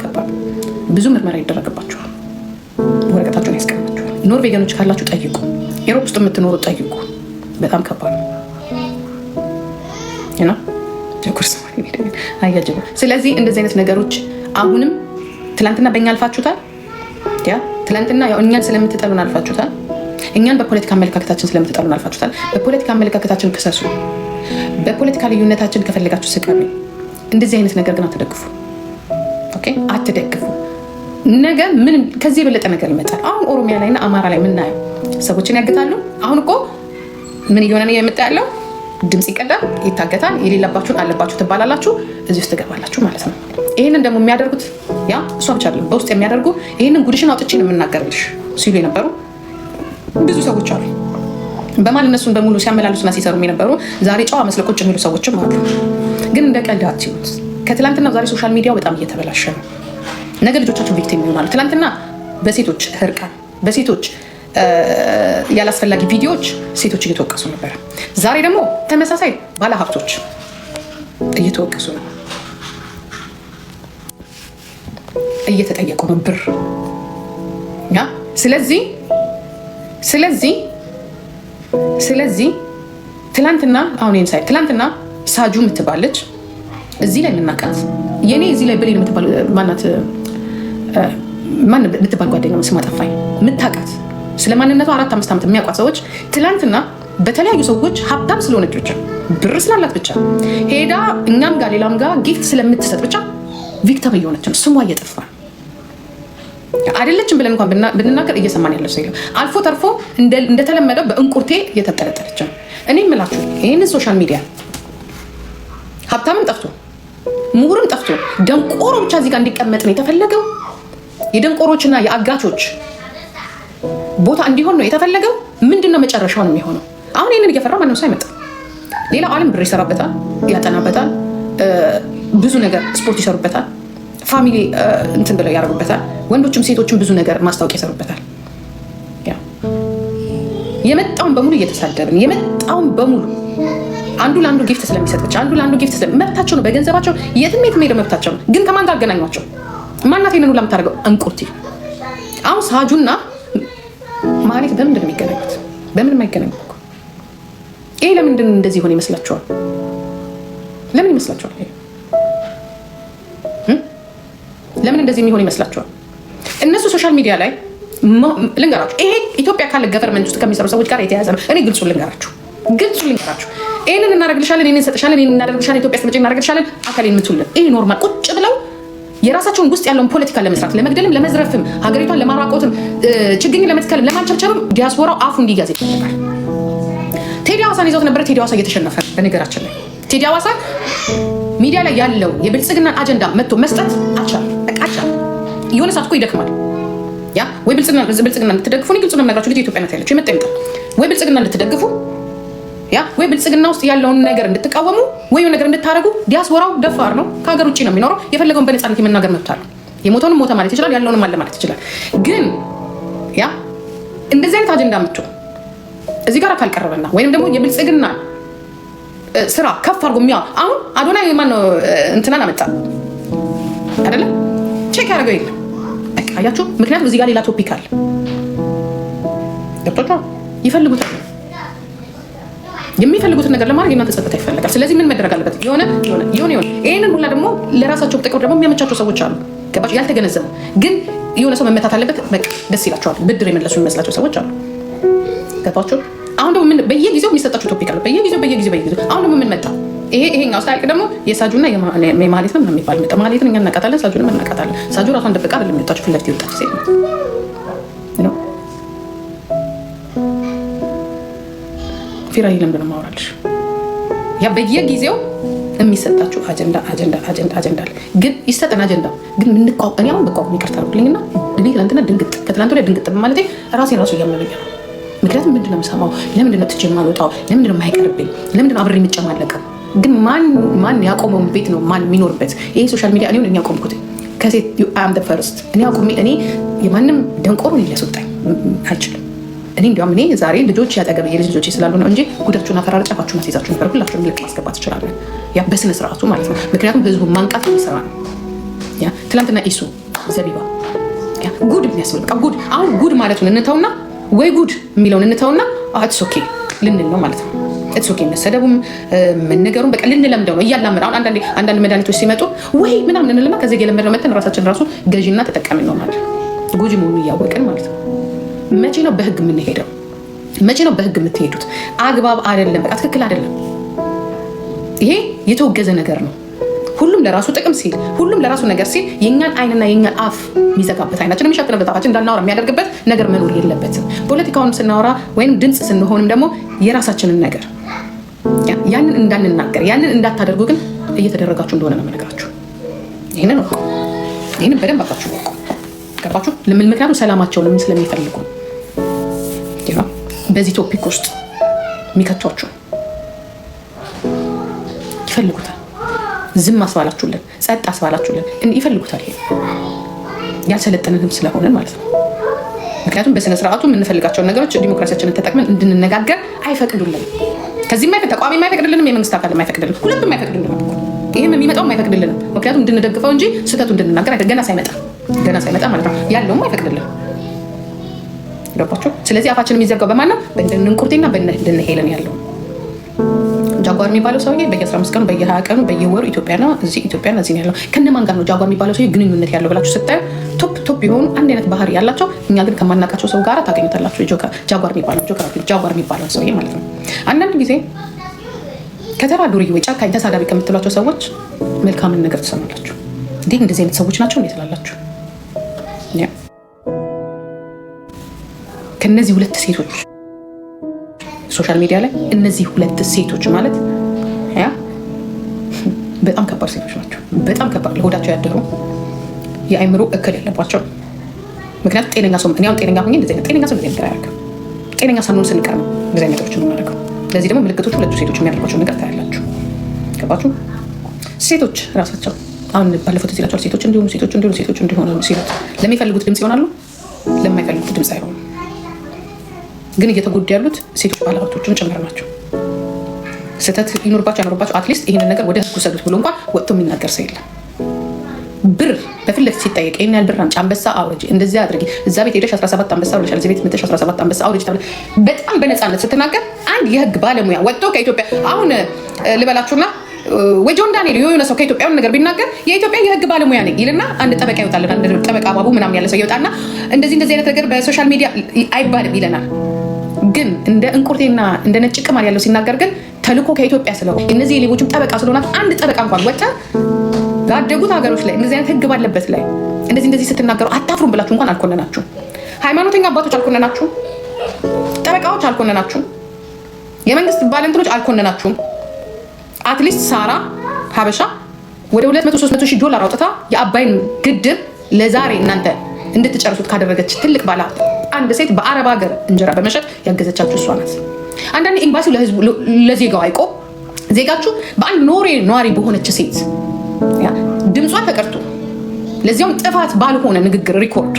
ከባድ ነው። ብዙ ምርመራ ይደረግባችኋል። ወረቀታችሁን ያስቀምጣችኋል። ኖርዌገኖች ካላችሁ ጠይቁ። ኢሮፕ ውስጥ የምትኖሩ ጠይቁ። በጣም ከባድ ነው። ስለዚህ እንደዚህ አይነት ነገሮች አሁንም ትላንትና በእኛ አልፋችሁታል። ትላንትና እኛን ስለምትጠሉን አልፋችሁታል። እኛን በፖለቲካ አመለካከታችን ስለምትጠሉን አልፋችሁታል። በፖለቲካ አመለካከታችን ክሰሱ። በፖለቲካ ልዩነታችን ከፈለጋችሁ ስቀሩ። እንደዚህ አይነት ነገር ግን አትደግፉ። ነገ ምን ከዚህ የበለጠ ነገር ይመጣል። አሁን ኦሮሚያ ላይና አማራ ላይ ምናየው ሰዎችን ያግታሉ። አሁን እኮ ምን እየሆነ ነው የመጣ ያለው? ድምፅ ይቀዳል፣ ይታገታል። የሌለባችሁን አለባችሁ ትባላላችሁ፣ እዚህ ውስጥ ትገባላችሁ ማለት ነው። ይህንን ደግሞ የሚያደርጉት እሷ ብቻ አይደለም፣ በውስጥ የሚያደርጉ ይህንን ጉድሽን አውጥቼ ነው የምናገርልሽ ሲሉ የነበሩ ብዙ ሰዎች አሉ። በማል እነሱን በሙሉ ሲያመላልሱና ሲሰሩ የነበሩ ዛሬ ጨዋ መስለ ቁጭ የሚሉ ሰዎችም አሉ። ግን እንደ ቀልድ አትዩት። ከትላንትና ዛሬ ሶሻል ሚዲያው በጣም እየተበላሸ ነው። ነገ ልጆቻቸው ቪክቲም ይሆናሉ። ትላንትና በሴቶች ህርቃን፣ በሴቶች ያላስፈላጊ ቪዲዮዎች ሴቶች እየተወቀሱ ነበር። ዛሬ ደግሞ ተመሳሳይ ባለሀብቶች እየተወቀሱ ነው፣ እየተጠየቁ ነው ብር። ስለዚህ ትላንትና አሁን ኢንሳይድ ትላንትና ሳጁ የምትባለች እዚህ ላይ የምናውቃት የኔ እዚህ ላይ ብሌን የምትባል ማን የምትባል ጓደኛ ስም አጠፋኝ የምታውቃት ስለ ማንነቷ 4-5 ዓመት የሚያውቋት ሰዎች ትላንትና በተለያዩ ሰዎች ሀብታም ስለሆነች ብቻ ብር ስላላት ብቻ ሄዳ እኛም ጋር ሌላም ጋር ጊፍት ስለምትሰጥ ብቻ ቪክቲም እየሆነች ነው። ስሟ እየጠፋ አይደለችም ብለን እንኳን ብንናገር እየሰማን ያለው ሰው አልፎ ተርፎ እንደተለመደው በእንቁርቴ እየተጠለጠለች ነው። እኔ የምላችሁ ይህንን ሶሻል ሚዲያ ሀብታምም ጠፍቶ ምሁርም ጠፍቶ ደንቆሮ ብቻ እዚህ ጋር እንዲቀመጥ ነው የተፈለገው። የደንቆሮችና የአጋቾች ቦታ እንዲሆን ነው የተፈለገው። ምንድነው መጨረሻው ነው የሚሆነው? አሁን ይህንን እየፈራ ማንም ሰው አይመጣም። ሌላው ዓለም ብር ይሰራበታል፣ ያጠናበታል፣ ብዙ ነገር ስፖርት ይሰሩበታል፣ ፋሚሊ እንትን ብለው ያደርጉበታል። ወንዶችም ሴቶችም ብዙ ነገር ማስታወቂያ ይሰሩበታል። የመጣውን በሙሉ እየተሳደብን የመጣውን በሙሉ አንዱ ለአንዱ ጊፍት ስለሚሰጥ ብቻ አንዱ ለአንዱ ጊፍት መብታቸው ነው። በገንዘባቸው የትም ሄደው መብታቸው ነው። ግን ከማን ጋር አገናኟቸው? ማናት ይሄንን ሁላ የምታደርገው? እንቁርቲ። አሁን ሳጁና ማለት በምንድን ነው የሚገናኙት? በምን የማይገናኙ? ይሄ ለምንድን እንደዚህ ሆነ ይመስላችኋል? ለምን ይመስላችኋል? ለምን እንደዚህ የሚሆን ይመስላችኋል? እነሱ ሶሻል ሚዲያ ላይ ልንገራችሁ፣ ይሄ ኢትዮጵያ ካለ ገቨርንመንት ውስጥ ከሚሰሩ ሰዎች ጋር የተያያዘ ነው። እኔ ግልጹ ልንገራችሁ፣ ይህንን እናደርግልሻለን፣ ይህንን እንሰጥሻለን፣ ይህንን እናደርግልሻለን፣ ኢትዮጵያ ስትመጪ እናደርግልሻለን፣ አካሌን ምትውልን። ይሄ ኖርማል ቁጭ ብለው የራሳቸውን ውስጥ ያለውን ፖለቲካ ለመስራት ለመግደልም፣ ለመዝረፍም፣ ሀገሪቷን ለማራቆትም፣ ችግኝ ለመትከልም፣ ለማንቸብቸብም ዲያስፖራው አፉ እንዲያዝ ይፈልጋል። ቴዲ ሀዋሳን ይዘውት ነበረ። ቴዲ ሀዋሳ እየተሸነፈ በነገራችን ላይ ቴዲ ሀዋሳ ሚዲያ ላይ ያለው የብልጽግናን አጀንዳ መጥቶ መስጠት አልቻለም። የሆነ ሰዓት እኮ ይደክማል። ወይ ብልጽግና እንድትደግፉ ግልጽ ነው የምነግራችሁ። ኢትዮጵያ ናት ያለችው የመጣ ይመጣል። ወይ ብልጽግና እንድትደግፉ ወይ ብልጽግና ውስጥ ያለውን ነገር እንድትቃወሙ ወይ ነገር እንድታደርጉ። ዲያስፖራው ደፋር ነው፣ ከሀገር ውጭ ነው የሚኖረው። የፈለገውን በነፃነት የመናገር መብት አለው። የሞተውንም ሞተ ማለት ይችላል፣ ያለውንም አለ ማለት ይችላል። ግን እንደዚህ አይነት አጀንዳ ምቶ እዚህ ጋር ካልቀረበና ወይም ደግሞ የብልጽግና ስራ ከፍ አድርጎ አሁን አዶናይ ማነው እንትናን አመጣ አይደለም ቼክ ያደርገው የለም። አያችሁ፣ ምክንያቱም እዚህ ጋር ሌላ ቶፒክ አለ። ገብቶሻል? ይፈልጉታል። የሚፈልጉትን ነገር ለማድረግ የእናንተ ጸጥታ ይፈልጋል። ስለዚህ ምን መደረግ አለበት? የሆነ ይሄንን ሁላ ደግሞ ለራሳቸው ጥቅም ደግሞ የሚያመቻቸው ሰዎች አሉ። ገባችሁ? ያልተገነዘቡ ግን የሆነ ሰው መመታት አለበት በቃ ደስ ይላቸዋል። ብድር የመለሱ የሚመስላቸው ሰዎች አሉ። ገባችሁ? አሁን ደግሞ በየጊዜው የሚሰጣችሁ ቶፒክ አለ። በየጊዜው አሁን ደግሞ ምን መጣ? ይሄኛው ስታይል ደግሞ የሳጁና የማህሌት ነው የሚባል መጣ። ማህሌትን እኛ እናቃታለን፣ ሳጁንም እናቃታለን። ሳጁ ራሷን ደብቃ አይደለም የወጣችው፣ ፊት ለፊት የወጣች ሴት ነው። ፊራይ ለምንድን ነው የማወራልሽ? ያ በየጊዜው የሚሰጣችሁ አጀንዳ አለ። ግን ይሰጠን አጀንዳ ግን እኔ አሁን በቋቁም ይቅርታ አድርጉልኝና እኔ ከትላንት ወዲያ ድንግጥ በማለቴ ራሴ እያመመኝ ነው። ምክንያቱም ምንድን ነው የምሰማው? ለምንድን ነው ትቼ የማልወጣው? ለምንድን ነው የማይቀርብኝ? ለምንድን ነው አብሬ የምጨማለቀው? ግን ማን ያቆመውን ቤት ነው ማን የሚኖርበት? ይሄ ሶሻል ሚዲያ እኔ ያቆምኩት ከሴት አም ፈርስት እኔ የማንም ደንቆሮ ሊያስወጣኝ አይችልም። እንዲያውም እኔ ዛሬ ልጆች ያጠገበ የልጅ ልጆች ስላሉ ነው እንጂ ጉዳችሁን አፈራር ጫፋችሁን አስይዛችሁ ነበር። ሁላችሁንም ልቅ ማስገባት ትችላለን፣ ያ በስነ ስርዓቱ ማለት ነው። ምክንያቱም ህዝቡ ማንቃት የሚሰራ ነው። ያ ትናንትና ኢሱ ዘቢባ ጉድ የሚያስብል በቃ ጉድ። አሁን ጉድ ማለቱን እንተውና ወይ ጉድ የሚለውን እንተውና ኢትስ ኦኬ ልንል ነው ማለት ነው። ኢትስ ኦኬ መሰደቡም መነገሩም በቃ ልንለምደው ነው እያላመድ። አሁን አንዳንድ መድኃኒቶች ሲመጡ ወይ ምናምን እንልና ከዚህ የለመድነው መተን ራሳችን ራሱ ገዢና ተጠቃሚ ነው ማለት ነው። ጉጂ መሆኑ እያወቅን ማለት ነው። መቼ ነው በህግ የምንሄደው? መቼ ነው በህግ የምትሄዱት? አግባብ አይደለም፣ በቃ ትክክል አይደለም። ይሄ የተወገዘ ነገር ነው። ሁሉም ለራሱ ጥቅም ሲል፣ ሁሉም ለራሱ ነገር ሲል የኛን አይንና የኛን አፍ የሚዘጋበት አይናችን የሚሸፍንበት አፋችን እንዳናወራ የሚያደርግበት ነገር መኖር የለበትም። ፖለቲካውን ስናወራ ወይም ድምፅ ስንሆንም ደግሞ የራሳችንን ነገር ያንን እንዳንናገር ያንን እንዳታደርጉ ግን እየተደረጋችሁ እንደሆነ ነው የምነግራችሁ። ይህንን ወቁ፣ ይህንን በደንብ አባችሁ ወቁ። ገባችሁ? ምክንያቱም ሰላማቸው ለምን ስለሚፈልጉ በዚህ ቶፒክ ውስጥ የሚከቷቸው ይፈልጉታል። ዝም አስባላችሁልን፣ ጸጥ አስባላችሁልን ይፈልጉታል። ይሄ ያልሰለጠንንም ስለሆነ ማለት ነው። ምክንያቱም በስነ ስርዓቱ የምንፈልጋቸውን ነገሮች ዲሞክራሲያችንን ተጠቅመን እንድንነጋገር አይፈቅዱልንም። ከዚህም ተቋሚ የማይፈቅድልንም፣ የመንግስት አካል የማይፈቅድልንም፣ ሁለቱም የማይፈቅድልንም። ይህም የሚመጣው የማይፈቅድልንም። ምክንያቱም እንድንደግፈው እንጂ ስህተቱ እንድንናገር ገና ሳይመጣ ማለት ነው። ያለውም አይፈቅድልንም። ገባችሁ? ስለዚህ አፋችን የሚዘጋው በማን ነው? በእንደነ እንቁርቴና በእንደነ ሄለን ያለው ጃጓር የሚባለው ሰውዬ በየ15 ቀኑ በየ20 ቀኑ በየወሩ ኢትዮጵያና እዚህ ያለው ከነማን ጋር ነው ጃጓር የሚባለው ሰውዬ ግንኙነት ያለው ብላችሁ ስታዩ ቶፕ የሆኑ አንድ አይነት ባህሪ ያላቸው እኛ ግን ከማናውቃቸው ሰው ጋር ታገኙታላችሁ። ጃጓር የሚባለው ሰውዬ ማለት ነው። አንዳንድ ጊዜ ከተራ ዱርዬ ወይ ጫካኝ ተሳዳቢ ከምትሏቸው ሰዎች መልካምን ነገር ትሰማላችሁ። እንዴ እንደዚህ አይነት ሰዎች ናቸው እንዴ ትላላችሁ? ከነዚህ ሁለት ሴቶች ሶሻል ሚዲያ ላይ እነዚህ ሁለት ሴቶች ማለት በጣም ከባድ ሴቶች ናቸው። በጣም ከባድ፣ ለሆዳቸው ያደሩ የአእምሮ እክል ያለባቸው። ምክንያቱም ጤነኛ ሰው እኔ አሁን ጤነኛ ሆኜ እንደዚህ አይነት ጤነኛ ሰው እንደዚህ ነገር አያደርግም። ጤነኛ ሳንሆን ስንቀር ነው እንደዚህ አይነት ነገሮችን የምናደርገው። ለዚህ ደግሞ ምልክቶቹ ሁለቱ ሴቶች የሚያደርጓቸው ነገር ታያላችሁ። ገባችሁ? ሴቶች ራሳቸው አሁን ባለፈው ትዝ ይላቸዋል። ሴቶች እንዲሆኑ ሲሉት ለሚፈልጉት ድምፅ ይሆናሉ፣ ለማይፈልጉት ድምፅ አይሆኑ። ግን እየተጎዱ ያሉት ሴቶች ባለሀብቶችም ጭምር ናቸው። ስህተት ይኖርባቸው አይኖርባቸው አትሊስት ይህንን ነገር ወደ ህግ ውሰዱት ብሎ እንኳን ወጥቶ የሚናገር ሰው የለም። ብር በፊት ለፊት ሲጠየቅ ይህን ያህል ብር አምጪ፣ አንበሳ አውርጂ፣ እንደዚህ አድርጊ፣ እዛ ቤት ሄደሽ 17 አንበሳ አውርደሻል፣ እዚህ ቤት መጥተሽ 17 አንበሳ አውርጂ ተብለሽ በጣም በነፃነት ስትናገር አንድ የህግ ባለሙያ ወጥቶ ከኢትዮጵያ አሁን ልበላችሁና ወይ ጆን ዳንኤል የሆነ ሰው ከኢትዮጵያውን ነገር ቢናገር የኢትዮጵያ የህግ ባለሙያ ነኝ ይልና አንድ ጠበቃ ይወጣልና አንድ ጠበቃ ባቡ ምናምን ያለ ሰው ይወጣና እንደዚህ አይነት ነገር በሶሻል ሚዲያ አይባልም ይለናል። ግን እንደ እንቁርቴና እንደ ነጭ ቅማል ያለው ሲናገር ግን ተልኮ ከኢትዮጵያ ስለሆነ እነዚህ የሌቦችም ጠበቃ ስለሆናት አንድ ጠበቃ እንኳን ወጣ ባደጉት ሀገሮች ላይ እንደዚህ አይነት ህግ ባለበት ላይ እንደዚህ ስትናገሩ አታፍሩም ብላችሁ እንኳን አልኮነናችሁ። ሃይማኖተኛ አባቶች አልኮነናችሁ፣ ጠበቃዎች አልኮነናችሁ፣ የመንግስት ባለንትኖች አልኮነናችሁም። አትሊስት ሳራ ሀበሻ ወደ 200-300 ሺህ ዶላር አውጥታ የአባይን ግድብ ለዛሬ እናንተ እንድትጨርሱት ካደረገች ትልቅ ባለ አንድ ሴት በአረብ ሀገር እንጀራ በመሸጥ ያገዘቻችሁ እሷ ናት። አንዳንድ ኤምባሲው ለህዝቡ ለዜጋው አይቆ ዜጋችሁ በአንድ ኗሪ በሆነች ሴት ድምጿ ተቀርቶ ለዚያውም ጥፋት ባልሆነ ንግግር ሪኮርድ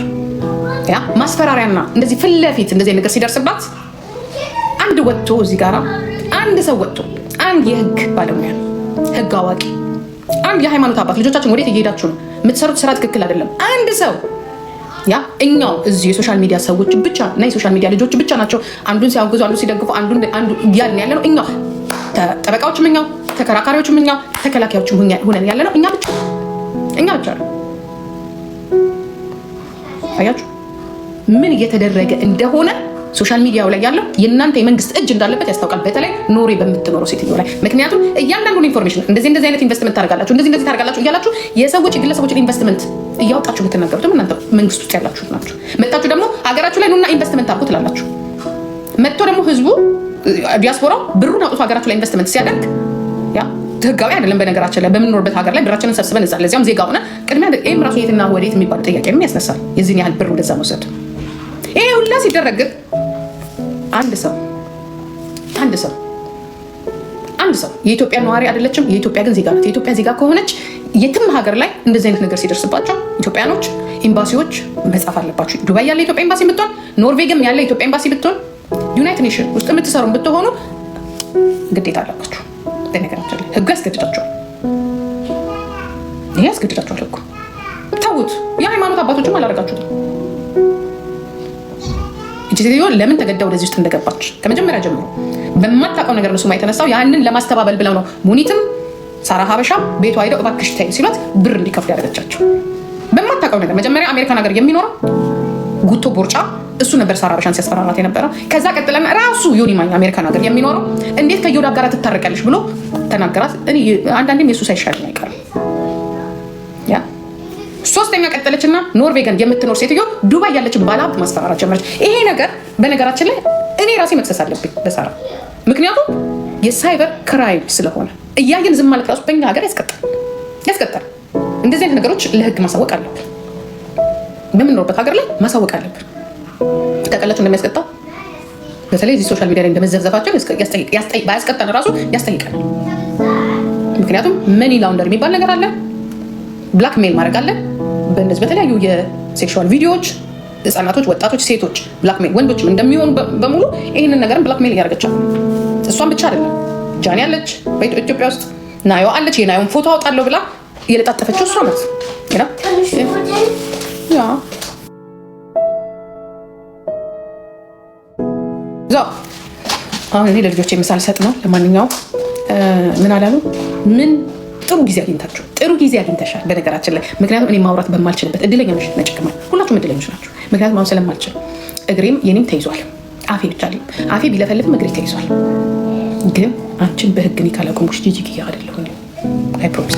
ማስፈራሪያና እንደዚህ ፊት ለፊት እንደዚህ ነገር ሲደርስባት አንድ ወጥቶ እዚህ ጋር አንድ ሰው ወጥቶ አንድ የህግ ባለሙያ ህግ አዋቂ አንድ የሃይማኖት አባት ልጆቻችን ወዴት እየሄዳችሁ ነው? የምትሰሩት ስራ ትክክል አይደለም። አንድ ሰው እኛው እዚህ የሶሻል ሚዲያ ሰዎች ብቻ እና የሶሻል ሚዲያ ልጆች ብቻ ናቸው አንዱን ሲያግዙ አንዱ ሲደግፉ አንዱ እያልን ያለ ነው። እኛው ጠበቃዎችም እኛው፣ ተከራካሪዎችም እኛው፣ ተከላካዮችም ሆነን ያለ ነው እኛ ብቻ ነው። አያችሁ ምን እየተደረገ እንደሆነ ሶሻል ሚዲያው ላይ ያለው የእናንተ የመንግስት እጅ እንዳለበት ያስታውቃል። በተለይ ኖሬ በምትኖረው ሴትዮ ላይ ምክንያቱም እያንዳንዱን ኢንፎርሜሽን እንደዚህ አይነት ኢንቨስትመንት ታደርጋላችሁ እንደዚህ ታደርጋላችሁ እያላችሁ የሰዎች የግለሰቦችን ኢንቨስትመንት እያወጣችሁ የምትናገሩትም እናንተ መንግስት ውስጥ ያላችሁ ናችሁ። መጣችሁ ደግሞ ሀገራችሁ ላይ ኑና ኢንቨስትመንት አድርጉ ትላላችሁ። መጥቶ ደግሞ ህዝቡ ዲያስፖራው ብሩን አውጥቶ ሀገራችሁ ላይ ኢንቨስትመንት ሲያደርግ ያ ህጋዊ አይደለም። በነገራችን ላይ በምንኖርበት ሀገር ላይ ብራችንን ሰብስበን እዛ ለዚያም ዜጋ ሆነ ቅድሚያ ይህም ራሱ የትና ወዴት የሚባሉ ጥያቄ ያስነሳል። የዚህን ያህል ብር ወደዛ መውሰድ ይሄ ሁላ ሲደረግ አንድ ሰው የኢትዮጵያ ነዋሪ አይደለችም። የኢትዮጵያ ግን ዜጋ ናት። የኢትዮጵያ ዜጋ ከሆነች የትም ሀገር ላይ እንደዚህ አይነት ነገር ሲደርስባቸው ኢትዮጵያኖች ኤምባሲዎች መጻፍ አለባቸው። ዱባይ ያለ ኢትዮጵያ ኤምባሲ ብትሆን፣ ኖርዌግም ያለ ኢትዮጵያ ኤምባሲ ብትሆን፣ ዩናይትድ ኔሽን ውስጥ የምትሰሩ ብትሆኑ ግዴታ አለባችሁ። በነገራችን ላይ ህጉ ያስገድዳቸዋል። ይሄ ያስገድዳቸዋል ህጉ። ተዉት። የሃይማኖት አባቶችም አላደረጋችሁትም። ሴትዮ ለምን ተገዳ ወደዚህ ውስጥ እንደገባች ከመጀመሪያ ጀምሮ በማታውቀው ነገር ነው ስማ የተነሳው። ያንን ለማስተባበል ብለው ነው ሙኒትም ሳራ ሀበሻ ቤቷ ሄደው እባክሽ ተይ ሲሏት ብር እንዲከፍሉ ያደረገቻቸው በማታውቀው ነገር። መጀመሪያ አሜሪካን ሀገር የሚኖረው ጉቶ ቦርጫ እሱ ነበር ሳራ ሀበሻን ሲያስፈራራት የነበረው። ከዛ ቀጥለን ራሱ ዮኒ ማኛ አሜሪካን ሀገር የሚኖረው እንዴት ከዮዳብ ጋር ትታረቂያለሽ ብሎ ተናገራት። አንዳንዴም የሱ ሳይሻል አይቀርም። ያ ሶስተኛ ቀጠለችና ኖርዌገን የምትኖር ሴትዮ ዱባይ ያለችን ባለሀብት ማስፈራራት ጀመረች። ይሄ ነገር በነገራችን ላይ እኔ ራሴ መክሰስ አለብኝ በሳራ ምክንያቱም የሳይበር ክራይም ስለሆነ እያየን ዝም ማለት ራሱ በእኛ ሀገር ያስቀጣል። እንደዚህ አይነት ነገሮች ለህግ ማሳወቅ አለብን። በምንኖርበት ሀገር ላይ ማሳወቅ አለብን። ታውቃላችሁ እንደሚያስቀጣ በተለይ እዚህ ሶሻል ሚዲያ ላይ እንደመዘፍዘፋቸው ባያስቀጣን ራሱ ያስጠይቃል። ምክንያቱም መኒ ላውንደር የሚባል ነገር አለ። ብላክ ሜል ማድረግ አለ። በእነዚህ በተለያዩ የሴክሹዋል ቪዲዮዎች ህጻናቶች፣ ወጣቶች፣ ሴቶች ብላክሜል ወንዶችም እንደሚሆኑ በሙሉ ይህንን ነገርም ብላክሜል እያደረገቻል። እሷን ብቻ አይደለም ጃኒ አለች በኢትዮጵያ ውስጥ ናዮ አለች። የናዮን ፎቶ አውጣለሁ ብላ የለጣጠፈችው እሷ ናት። አሁን እኔ ለልጆች የምሳሌ ሰጥ ነው። ለማንኛውም ምን አላሉ ምን ጥሩ ጊዜ አግኝተሻል። በነገራችን ላይ ምክንያቱም እኔ ማውራት በማልችልበት እድለኛ ነሽ። ነጭቅማ ሁላችሁም እድለኞች ናቸው። ምክንያቱም አሁን ስለማልችል እግሬም የኔም ተይዟል። አፌ ብቻ አፌ ቢለፈልፍም እግሬ ተይዟል። ግን አንቺን በህግ እኔ ካላቆምኩሽ ጂጂ አይደለሁ። አይ ፕሮሚስ